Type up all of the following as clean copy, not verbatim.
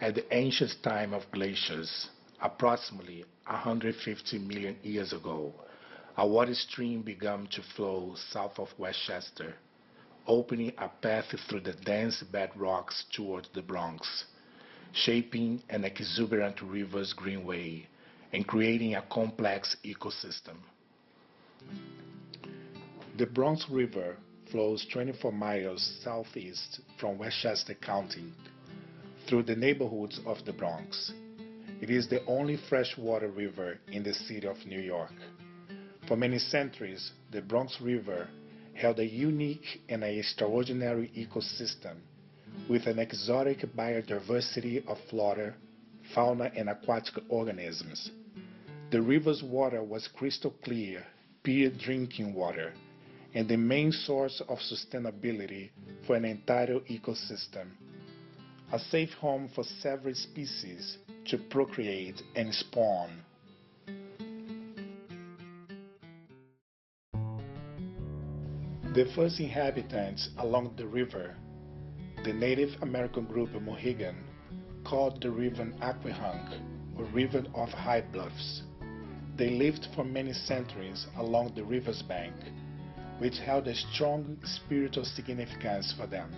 At the ancient time of glaciers, approximately 150 million years ago, a water stream began to flow south of Westchester, opening a path through the dense bedrocks toward the Bronx, shaping an exuberant river's greenway and creating a complex ecosystem. The Bronx River flows 24 miles southeast from Westchester County through the neighborhoods of the Bronx. It is the only freshwater river in the city of New York. For many centuries, the Bronx River held a unique and extraordinary ecosystem with an exotic biodiversity of flora, fauna, and aquatic organisms. The river's water was crystal clear, pure drinking water, and the main source of sustainability for an entire ecosystem, a safe home for several species to procreate and spawn. The first inhabitants along the river, the Native American group Mohegan, called the river Aquehunk, or River of High Bluffs. They lived for many centuries along the river's bank, which held a strong spiritual significance for them.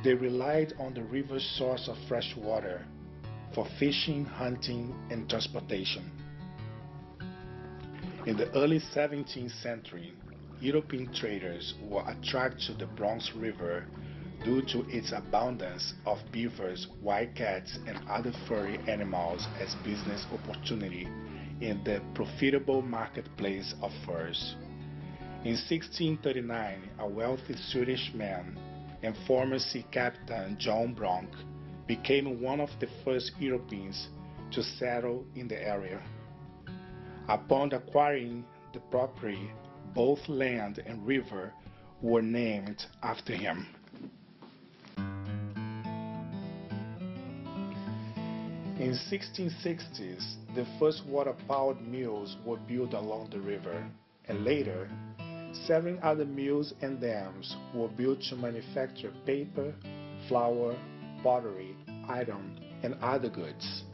They relied on the river's source of fresh water for fishing, hunting, and transportation. In the early 17th century, European traders were attracted to the Bronx River due to its abundance of beavers, wildcats, and other furry animals as business opportunity in the profitable marketplace of furs. In 1639, a wealthy Swedish man and former sea captain John Bronx became one of the first Europeans to settle in the area. Upon acquiring the property, both land and river were named after him. In 1660s, the first water-powered mills were built along the river, and later, several other mills and dams were built to manufacture paper, flour, pottery, iron, and other goods.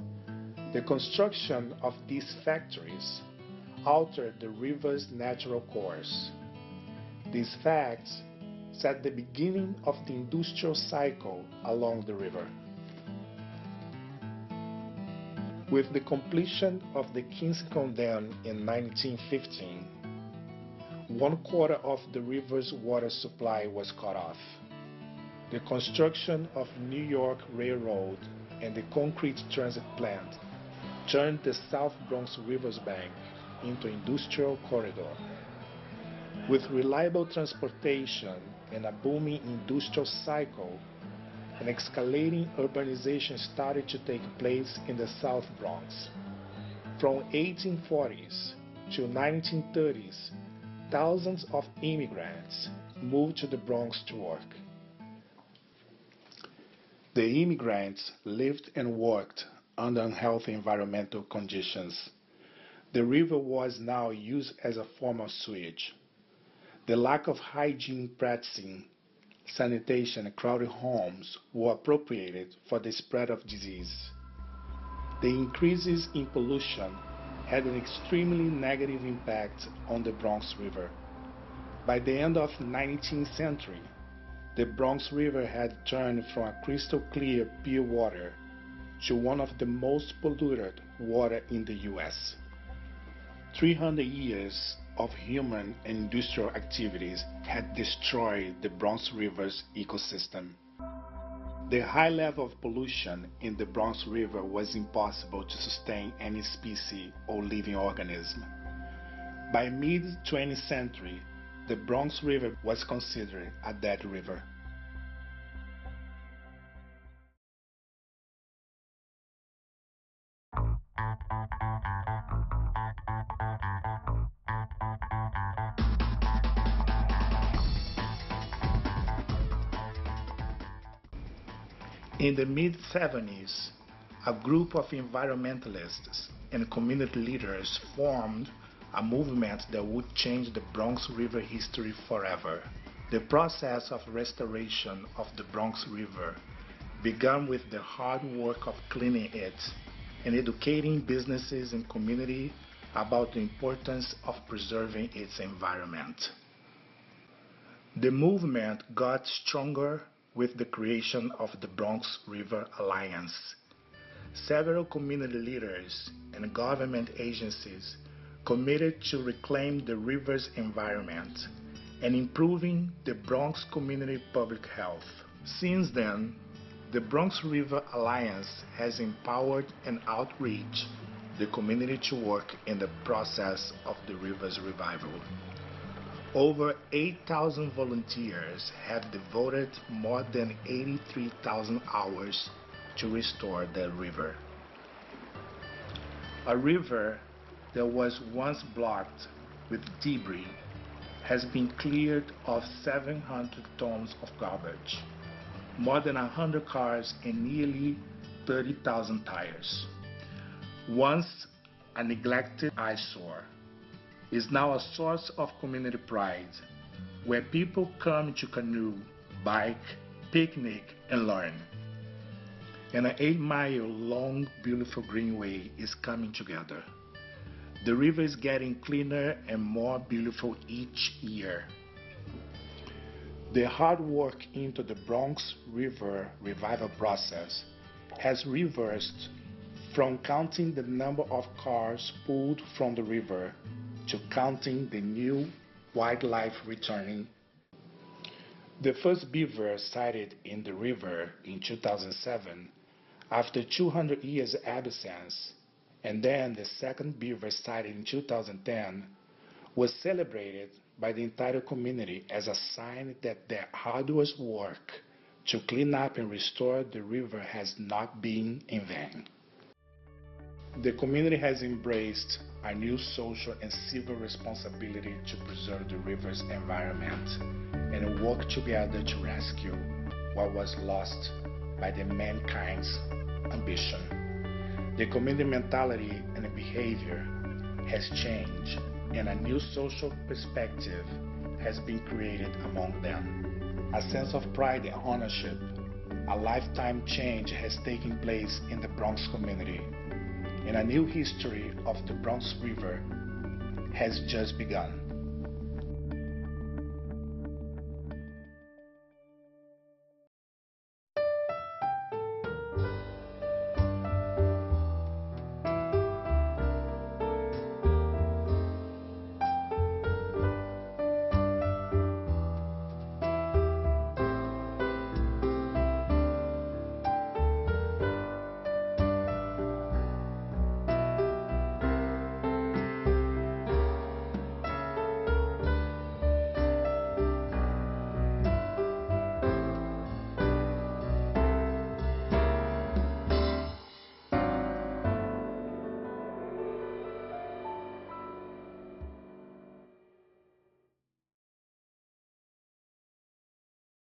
The construction of these factories altered the river's natural course. These facts set the beginning of the industrial cycle along the river. With the completion of the Kingston Dam in 1915, 1/4 of the river's water supply was cut off. The construction of New York Railroad and the concrete transit plant turned the South Bronx River's bank into an industrial corridor. With reliable transportation and a booming industrial cycle, an escalating urbanization started to take place in the South Bronx. From 1840s to 1930s, thousands of immigrants moved to the Bronx to work. The immigrants lived and worked under unhealthy environmental conditions. The river was now used as a form of sewage. The lack of hygiene practicing, sanitation, and crowded homes were appropriated for the spread of disease. The increases in pollution had an extremely negative impact on the Bronx River. By the end of the 19th century, the Bronx River had turned from a crystal clear pure water to one of the most polluted water in the U.S. 300 years of human and industrial activities had destroyed the Bronx River's ecosystem. The high level of pollution in the Bronx River was impossible to sustain any species or living organism. By mid-20th century, the Bronx River was considered a dead river. In the mid-70s, a group of environmentalists and community leaders formed a movement that would change the Bronx River history forever. The process of restoration of the Bronx River began with the hard work of cleaning it and educating businesses and community about the importance of preserving its environment. The movement got stronger with the creation of the Bronx River Alliance. Several community leaders and government agencies committed to reclaim the river's environment and improving the Bronx community public health. Since then, the Bronx River Alliance has empowered and outreached the community to work in the process of the river's revival. Over 8,000 volunteers have devoted more than 83,000 hours to restore the river. A river that was once blocked with debris has been cleared of 700 tons of garbage, more than 100 cars and nearly 30,000 tires. Once a neglected eyesore, is now a source of community pride, where people come to canoe, bike, picnic, and learn. And an 8-mile-long beautiful greenway is coming together. The river is getting cleaner and more beautiful each year. The hard work into the Bronx River revival process has reversed from counting the number of cars pulled from the river to counting the new wildlife returning. The first beaver sighted in the river in 2007 after 200 years absence, and then the second beaver sighted in 2010 was celebrated by the entire community as a sign that their arduous work to clean up and restore the river has not been in vain. The community has embraced a new social and civil responsibility to preserve the river's environment and work together to rescue what was lost by the mankind's ambition. The community mentality and behavior has changed, and a new social perspective has been created among them. A sense of pride and ownership, a lifetime change has taken place in the Bronx community, and a new history of the Bronx River has just begun.